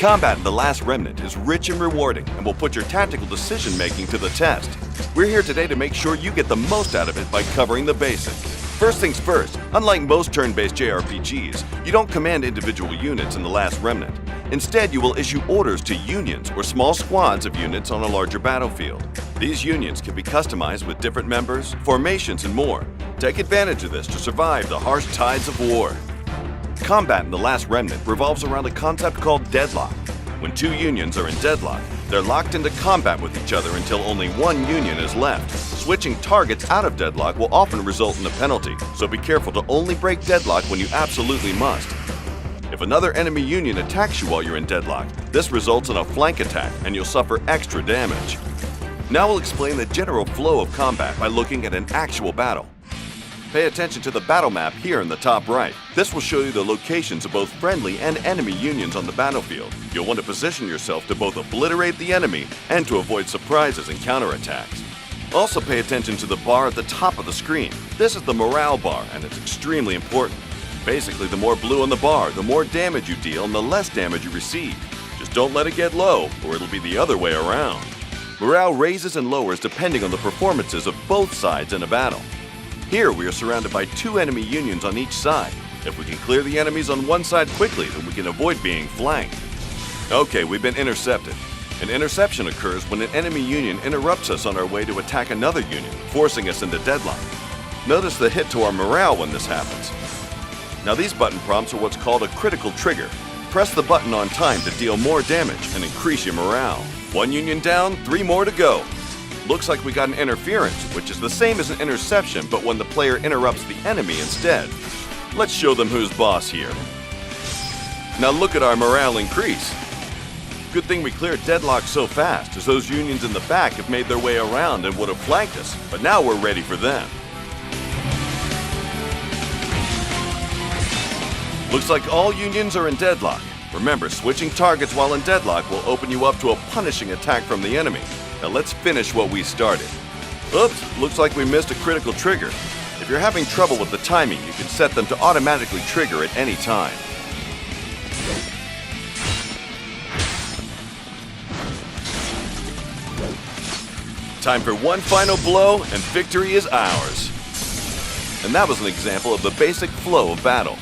Combat in The Last Remnant is rich and rewarding and will put your tactical decision-making to the test. We're here today to make sure you get the most out of it by covering the basics. First things first, unlike most turn-based JRPGs, you don't command individual units in The Last Remnant. Instead, you will issue orders to unions or small squads of units on a larger battlefield. These unions can be customized with different members, formations, and more. Take advantage of this to survive the harsh tides of war. Combat in The Last Remnant revolves around a concept called Deadlock. When two unions are in deadlock, they're locked into combat with each other until only one union is left. Switching targets out of deadlock will often result in a penalty, so be careful to only break deadlock when you absolutely must. If another enemy union attacks you while you're in deadlock, this results in a flank attack and you'll suffer extra damage. Now we'll explain the general flow of combat by looking at an actual battle. Pay attention to the battle map here in the top right. This will show you the locations of both friendly and enemy unions on the battlefield. You'll want to position yourself to both obliterate the enemy and to avoid surprises and counterattacks. Also pay attention to the bar at the top of the screen. This is the morale bar and it's extremely important. Basically, the more blue on the bar, the more damage you deal and the less damage you receive. Just don't let it get low or it'll be the other way around. Morale raises and lowers depending on the performances of both sides in a battle. Here we are surrounded by two enemy unions on each side. If we can clear the enemies on one side quickly, then we can avoid being flanked. Okay, we've been intercepted. An interception occurs when an enemy union interrupts us on our way to attack another union, forcing us into deadlock. Notice the hit to our morale when this happens. Now these button prompts are what's called a critical trigger. Press the button on time to deal more damage and increase your morale. One union down, 3 more to go. Looks like we got an interference, which is the same as an interception, but when the player interrupts the enemy instead. Let's show them who's boss here. Now look at our morale increase. Good thing we cleared deadlock so fast, as those unions in the back have made their way around and would have flanked us, but now we're ready for them. Looks like all unions are in deadlock. Remember, switching targets while in deadlock will open you up to a punishing attack from the enemy. Now let's finish what we started. Oops, looks like we missed a critical trigger. If you're having trouble with the timing, you can set them to automatically trigger at any time. Time for one final blow, and victory is ours. And that was an example of the basic flow of battle.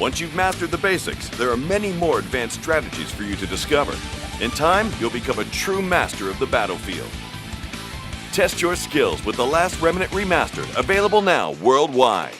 Once you've mastered the basics, there are many more advanced strategies for you to discover. In time, you'll become a true master of the battlefield. Test your skills with The Last Remnant Remastered, available now worldwide.